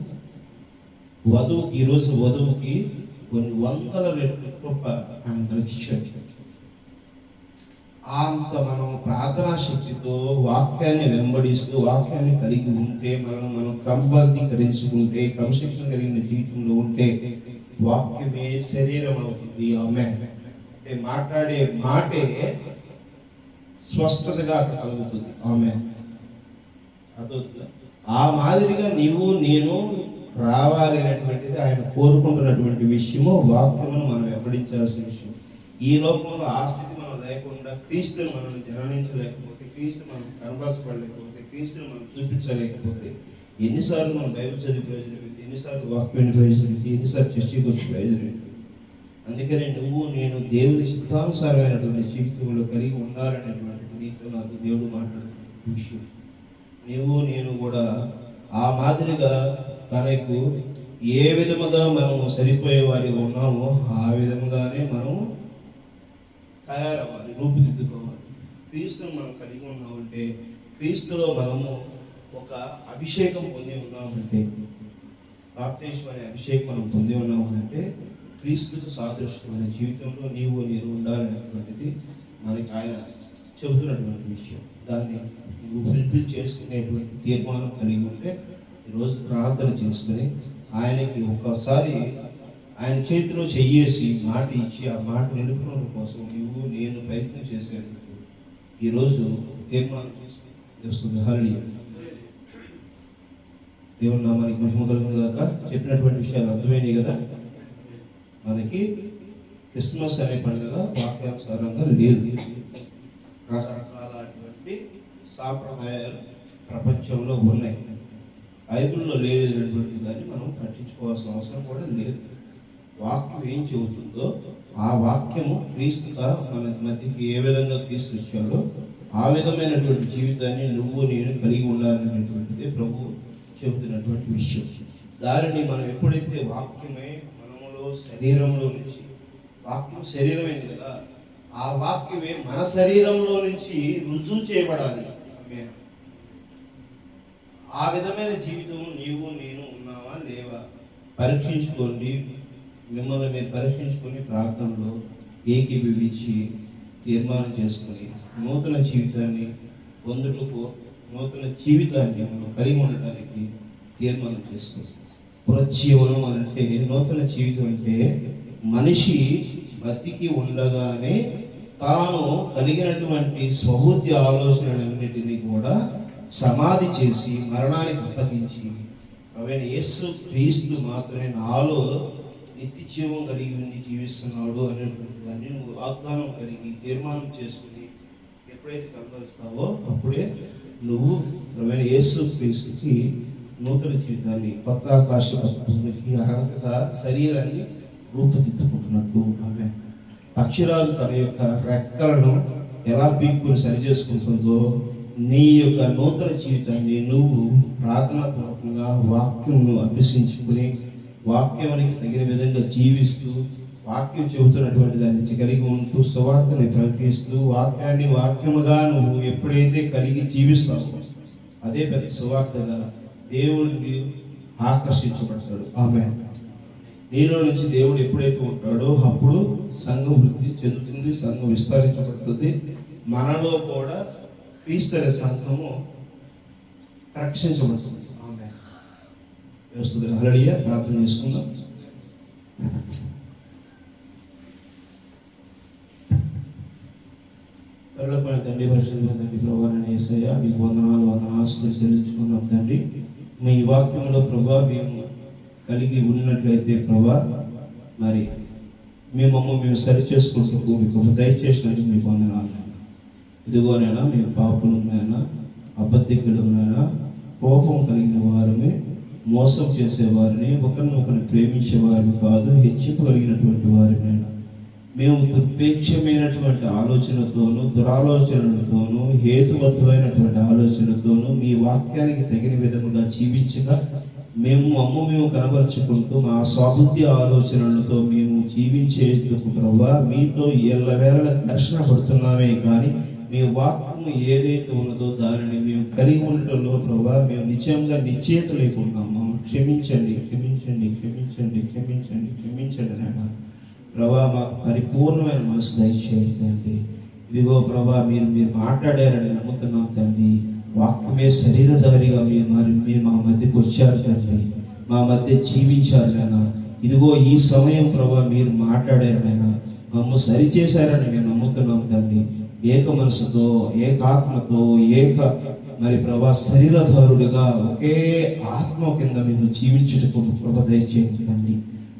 ఈరోజు వధువుకి కొన్ని వందల రెట్లు గొప్ప ఆయన మనకి ఇచ్చాడు. అంత మనం ప్రార్థనా శక్తితో వాక్యాన్ని వెంబడిస్తూ వాక్యాన్ని కలిగి ఉంటే, మనం క్రమబద్ధీకరించుకుంటే, క్రమశిక్షణ కలిగిన జీవితంలో ఉంటే వాక్యమే శరీరం అవుతుంది. ఆమె అంటే మాట్లాడే మాటే స్పష్టతగా కలుగుతుంది. ఆమె అర్థమవుతుందా? ఆ మాదిరిగా నీవు నేను రావాలి అనేటువంటిది ఆయన కోరుకుంటున్నటువంటి విషయము. వాక్యమును మనం వెంబడించాల్సిన విషయం. ఈ లోకంలో ఆ స్థితి మనం లేకుండా, క్రీస్తుని మనం జననించలేకపోతే, క్రీస్తు మనం కనబరచబడలేకపోతే, క్రీస్తుని మనం చూపించలేకపోతే ఎన్నిసార్లు మనం బైబిల్ చదివి ప్రయోజనం ఏంటి, ఎన్నిసార్లు వాక్యాన్ని ప్రయోజనం ఏంటి, ఎన్నిసార్లు చర్చకి వచ్చి ప్రయోజనం ఏంటి? అందుకనే నువ్వు నేను దేవుడి చిత్తానుసారమైనటువంటి జీవితంలో కలిగి ఉండాలనేటువంటిది నీతో నాకు దేవుడు మాట్లాడుతున్న విషయం. నువ్వు నేను కూడా ఆ మాదిరిగా తనకు ఏ విధముగా మనము సరిపోయే వారిగా ఉన్నామో ఆ విధముగానే మనము తయారవ్వాలి, రూపుదిద్దుకోవాలి. క్రీస్తును మనం కలిగి ఉన్నామంటే, క్రీస్తులో మనము ఒక అభిషేకం పొంది ఉన్నామంటే, బాప్టిజం అనే అభిషేకం మనం పొంది ఉన్నామంటే క్రీస్తుకు సాదృశ్యమైన జీవితంలో నీవు నేను ఉండాలనేటువంటిది మనకి ఆయన చెబుతున్నటువంటి విషయం. దాన్ని నువ్వు ఫుల్ఫిల్ చేసుకునేటువంటి తీర్మానం కలిగి ఉంటే ఈరోజు ప్రార్థన చేసుకుని ఆయనకి ఒక్కసారి ఆయన చేతిలో చెయ్యేసి మాట ఇచ్చి ఆ మాట నిలుపుకోవడం కోసం నువ్వు నేను ప్రయత్నం చేసేందుకు ఈరోజు తీర్మానం చేసుకుంది. హల్లెలూయా. దేవుని నామానికి మహిమ కలుగును గాక. చెప్పినటువంటి విషయాలు అర్థమైనవి కదా. మనకి క్రిస్మస్ అనే పండుగ వాక్యానుసారంగా లేదు. రకరకాలటువంటి సాంప్రదాయాలు ప్రపంచంలో ఉన్నాయి. బైబిల్లో లేనటువంటి దాన్ని మనం పట్టించుకోవాల్సిన అవసరం కూడా లేదు. వాక్యం ఏం చెబుతుందో ఆ వాక్యము క్రీస్తుగా మన మధ్యకి ఏ విధంగా క్రీస్తు వచ్చాడో ఆ విధమైనటువంటి జీవితాన్ని నువ్వు నేను కలిగి ఉండాలనేటువంటిది ప్రభు చెబుతున్నటువంటి విషయం. దానిని మనం ఎప్పుడైతే వాక్యమే మనములో శరీరంలో నుంచి, వాక్యం శరీరమైంది కదా, ఆ వాక్యమే మన శరీరంలో నుంచి రుజువు చేయబడాలి. ఆ విధమైన జీవితం నీవు నేను ఉన్నావా లేవా పరీక్షించుకోండి. మిమ్మల్ని మీరు పరీక్షించుకొని ప్రార్థనలో ఏకీభవించి తీర్మానం చేసుకొని నూతన జీవితాన్ని పొందుటకు, నూతన జీవితాన్ని మనం కలిగి ఉండటానికి తీర్మానం చేసుకోవాలి. పునర్జీవనం అంటే నూతన జీవితం అంటే మనిషి బతికి ఉండగానే తాను కలిగినటువంటి స్వబుద్ధి ఆలోచనలన్నిటినీ కూడా సమాధి చేసి మరణానికి అప్పగించి ప్రవీణ్ యేసు క్రీస్తు మాత్రమే నాలో నిత్య జీవం కలిగి ఉండి జీవిస్తున్నాడు అనేటువంటి దాన్ని నువ్వు వాగ్దానం కలిగి తీర్మానం చేసుకుని ఎప్పుడైతే కనబరుస్తావో అప్పుడే నువ్వు ప్రవీణ్ యేసు క్రీస్తుకి నూతన జీవితాన్ని, కొత్త ఆకాశ భూమికి అర్హతగా శరీరాన్ని రూపుదిద్దుకుంటున్నట్టు. ఆమె అక్షరాలు తన యొక్క రెక్కలను ఎలా పీక్కుని సరి చేసుకుంటుందో నీ యొక్క నూతన జీవితాన్ని నువ్వు ప్రార్థనాపూర్వకంగా వాక్యంను అభ్యసించుకుని వాక్యానికి తగిన విధంగా జీవిస్తూ వాక్యం చెబుతున్నటువంటి దాన్ని కలిగి ఉంటూ సువార్తని ప్రకటిస్తూ వాక్యాన్ని వాక్యముగా నువ్వు ఎప్పుడైతే కలిగి జీవిస్తావో అదే పెద్ద సువార్తగా దేవుడిని ఆకర్షించబడతాడు. ఆమె నీలో నుంచి దేవుడు ఎప్పుడైతే ఉంటాడో అప్పుడు సంఘం వృద్ధి చెందుతుంది, సంఘం విస్తరించబడుతుంది. మనలో కూడా క్రీస్తు అనే సంఘము రక్షించబడుతుంది. ఆమె వస్తుంది. హల్లెలూయా. ప్రార్థన చేసుకుందాం. పరలోకమైన తండ్రి, పరిశుద్ధమైన తండ్రి, ప్రభువా యేసయ్య, మీకు వందనాలు చెల్లించుకున్నాం తండ్రి. మీ వాక్యంలో ప్రభా మేము కలిగి ఉన్నట్లయితే ప్రభా మరి మేము సరి చేసుకుంటూ మీకు దయచేసినందుకు మీకు వందనాలు. ఇదిగోనైనా మేము పాపులమైనా అబద్ధికులమైనా కోపం కలిగిన వారిని, మోసం చేసేవారిని, ఒకరినొకరిని ప్రేమించే వారిని కాదు, హెచ్చింపగలిగినటువంటి వారినైనా మేము దుర్పేక్షమైనటువంటి ఆలోచనతోనూ, దురాలోచనలతోనూ, హేతుబద్ధమైనటువంటి ఆలోచనతోనూ మీ వాక్యానికి తగిన విధముగా జీవించగా మేము కనబరుచుకుంటూ మా స్వబుద్ధి ఆలోచనలతో మేము జీవించేందుకు ప్రభా మీతో ఎల్లవేళ దర్శన పడుతున్నామే కానీ మీ వాక్యము ఏదైతే ఉన్నదో దానిని మేము కలిగి ఉండటంలో ప్రభా మేము నిశ్చయంగా నిశ్చయిత లేకున్నాం. క్షమించండి నాయన. ప్రభా మాకు పరిపూర్ణమైన మనసు దయచేయండి. ఇదిగో ప్రభా మీరు మాట్లాడారని నమ్ముతున్నాం తండ్రి. వాక్యమే శరీరధారిగా మీరు మా మధ్యకు వచ్చారు తండ్రి, మా మధ్య జీవించారు నాయన. ఇదిగో ఈ సమయం ప్రభా మీరు మాట్లాడారు నాయన, మమ్మల్ని సరిచేశారని మేము నమ్ముతున్నాం తండ్రి. ఏక మనసుతో, ఏకాత్మతో, మరి ప్రభా శరీరధారులుగా ఒకే ఆత్మ కింద మేము జీవించుటకు ప్రభ దయచేయండి తండ్రి.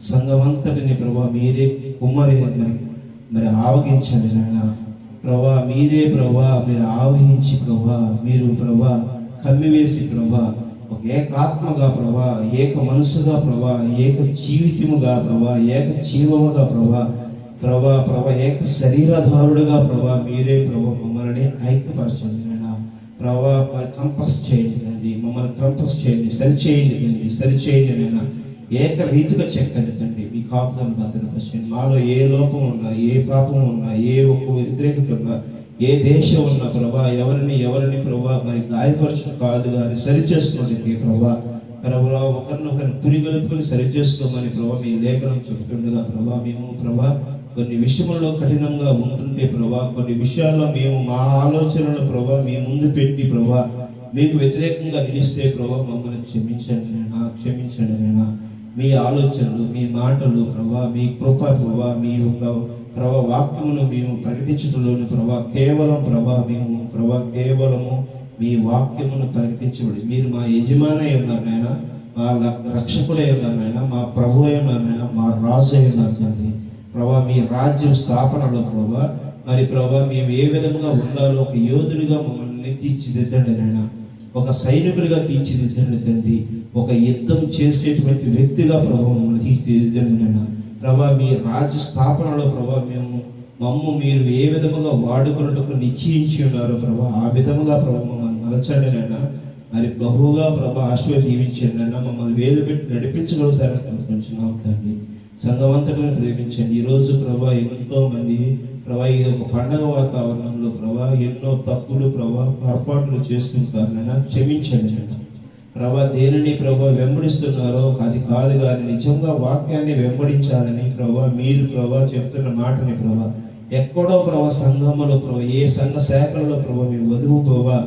సంఘమంతటిని ప్రభా మీరే మరి ఆవగించండి నాయన. ప్రభా మీరే ప్రభా మీరు ఆవహించి ప్రభా మీరు ప్రభా కమ్మివేసి ప్రభా ఒక ఏకాత్మగా ప్రభా, ఏక మనసుగా ప్రభా, ఏక జీవితముగా ప్రభా, ఏక జీవముగా ప్రభా ఏక శరీరధారుడుగా ప్రభా మీరే ప్రభా మమ్మల్ని ఐక్యపరచండి నాయన. ప్రభా కంప్రెస్ చేయండి తండ్రి, మమ్మల్ని కంప్రెస్ చేయండి, సరిచేయండి నాయన. ఏక రీతిగా చెక్కండి తండ్రి. మీ కాపుదలను భద్రపరచండి. మాలో ఏ లోపం ఉన్నా, ఏ పాపం ఉన్నా, ఏ ఒక్క వ్యతిరేకత ఉన్నా, ఏ దేశం ఉన్నా ప్రభా ఎవరిని ప్రభా మరి గాయపరచడం కాదు కానీ సరి చేసుకోండి ప్రభా. ఒకరినొకరిని పురిగొలుపుకొని సరి చేసుకోమని ప్రభా మీ లేఖనం చెప్తుండగా ప్రభా మేము ప్రభా కొన్ని విషయంలో కఠినంగా ఉంటుండే ప్రభా, కొన్ని విషయాల్లో మేము మా ఆలోచనలు ప్రభా మీ ముందు పెట్టి ప్రభా మీకు వ్యతిరేకంగా నిలిస్తే ప్రభా మమ్మల్ని క్షమించండి నాయనా. మీ ఆలోచనలు, మీ మాటలు ప్రభా, మీ కృప ప్రభా, మీ యొక్క ప్రభా వాక్యమును మేము ప్రకటించడంలోని ప్రభా కేవలము మీ వాక్యమును ప్రకటించబడి మీరు మా యజమాని ఉన్నారు నాయన, మా రక్షకుడై ఉన్నారు నాయన, మా ప్రభు అయి ఉన్నారు నాయన, మా రాజు అయి ఉన్నారు తండ్రి. ప్రభా మీ రాజ్యం స్థాపనలో ప్రభా మరి ప్రభా మేము ఏ విధముగా ఉండాలో ఒక యోధుడిగా మమ్మల్ని తీర్చిదిద్దండి నాయన, ఒక సైనికుడిగా తీర్చిదిద్దండి తండ్రి, ఒక యుద్ధం చేసేటువంటి వ్యక్తిగా ప్రభావ మమ్మల్ని తీర్చిదిద్దండి నాయన. ప్రభా మీ రాజ్య స్థాపనలో ప్రభా మీరు ఏ విధముగా వాడుకున్నట్టుకు నిశ్చయించి ఉన్నారో ప్రభా ఆ విధముగా ప్రభా మమ్మల్ని మలచండి నాయన. మరి బహుగా ప్రభా ఆశీర్వదించండి నాయన. మమ్మల్ని వేలు పెట్టి నడిపించగలుగుతారని కోరుకుంటున్నాం తండ్రి. సంఘమంతటిని ప్రేమించండి. ఈరోజు ప్రభా ఎంతో మంది ప్రభా ఇది ఒక పండగ వాతావరణంలో ప్రభా ఎన్నో తప్పులు ప్రభా పొరపాట్లు చేస్తుంటారు నాయన, క్షమించండి నాయన. ప్రభా దేనిని ప్రభా వెంబడిస్తున్నారో అది కాదు కానీ నిజంగా వాక్యాన్ని వెంబడించాలని ప్రభా మీరు ప్రభా చెప్తున్న మాటని ప్రభా ఎక్కడో ప్రభా సంఘములో ప్రభా ఏ సంఘ శాఖలలో ప్రభా మీ వధువు ప్రభా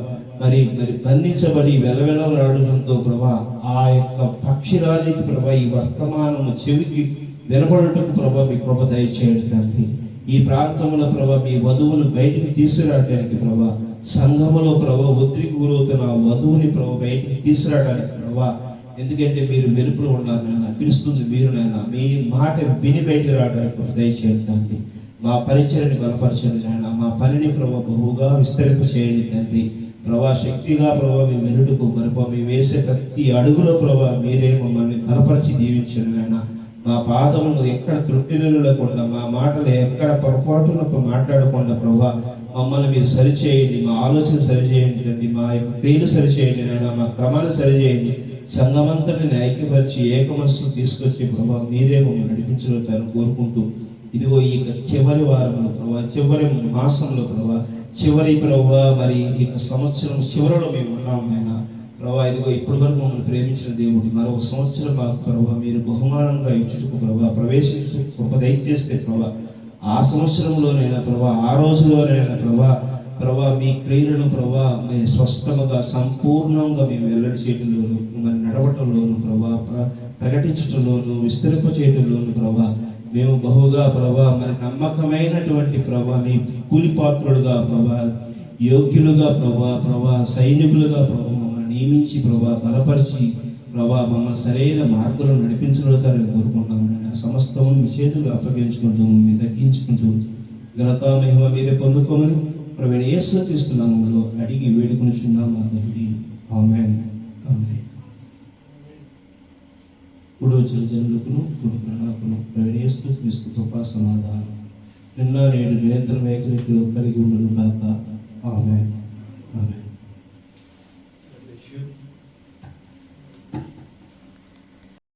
మరి బంధించబడి వెలవెలలాడడంతో ప్రభా ఆ యొక్క పక్షిరాజుకి ప్రభా ఈ వర్తమానము చెవికి వినపడటకు ప్రభా మీ కృప దయచేయండి తండ్రి. ఈ ప్రాంతంలో ప్రభా మీ వధువును బయటికి తీసుకురావడానికి ప్రభా సంఘములో ప్రభా ఒత్తిడికి గురవుతున్న ఆ వధువుని ప్రభా బయటికి తీసుకురావడానికి ప్రభా, ఎందుకంటే మీరు వెలుపులో ఉన్నారు నాయన, పిలుస్తుంది మీరు నాయన. మీ మాట విని బయటికి రావడానికి దయచేయండి తండ్రి. మా పరిచయని బలపరచండి నాయన, మా పనిని ప్రభా బహుగా విస్తరింప చేయండి తండ్రి. ప్రభా శక్తిగా ప్రభా మీ మెరుడుకు ప్రభా మేము వేసే ప్రతి అడుగులో ప్రభా మీరే మమ్మల్ని బలపరిచి దీవించండి నాయన. మా పాదములు ఎక్కడ త్రుట్టిలు లేకుండా, మా మాటలు ఎక్కడ పొరపాటున మాట్లాడకుండా ప్రభా మమ్మల్ని మీరు సరిచేయండి. మా ఆలోచన సరిచేయండి తండ్రి, మా యొక్క క్రియలు సరిచేయండి నాయన, మా క్రమాలు సరిచేయండి. సంఘమంతటిని ఐక్యపరిచి ఏక మనసును తీసుకొచ్చి ప్రభా మీరే మమ్మల్ని నడిపించగలుగుతారని కోరుకుంటూ ఇదిగో ఈ చివరి వారంలో ప్రభా, చివరి మాసంలో ప్రభా, చివరి ప్రభా మరి ఈ సంవత్సరం చివరిలో మేము ఉన్నాం నాయన. ప్రభా ఇదిగో ఇప్పటి వరకు మమ్మల్ని ప్రేమించిన దేవుడు మరొక సంవత్సరం మాకు ప్రభా మీరు బహుమానంగా ఇచ్చుటకు ప్రభా ప్రవేశించు కృప దయచేస్తే ప్రభా ఆ సంవత్సరంలోనైనా ప్రభా ఆ రోజులోనైనా ప్రభా మీ క్రియలను ప్రభా మేము స్పష్టంగా సంపూర్ణంగా మేము వెల్లడి చేయటంలోను మరి నడవటంలోను ప్రభా ప్రకటించటంలోను విస్తరింప చేయటంలోను ప్రభా మేము బహుగా ప్రభా మరి నమ్మకమైనటువంటి ప్రభా మీ కూలిపాత్రుడుగా ప్రభా యోగ్యులుగా ప్రభా సైనికులుగా ప్రభా మమ్మల్ని నియమించి ప్రభా బలపరిచి ప్రభా మమ్మల్ని సరైన మార్గంలో నడిపించగలుగుతారని కోరుకుంటున్నాం. నేను సమస్తము మీ చేతులు అప్పగించుకుంటూ మీ తగ్గించుకుంటూ ఘనత మహిమ మీరే పొందుకోమని ప్రవీణ యేసుక్రీస్తు నామములో అడిగి వేడుకొనిచున్నాం మా తండ్రి. ఆమేన్. ఆమేన్. ఇప్పుడు వచ్చిన జనులకును ఇప్పుడు ప్రణాకును ప్రవీణ యేసుక్రీస్తు కృపా సమాధానం నిన్న నేడు నిరంతరం ఏకరీతిలో కలిగి ఉండును గాక. ఆమేన్.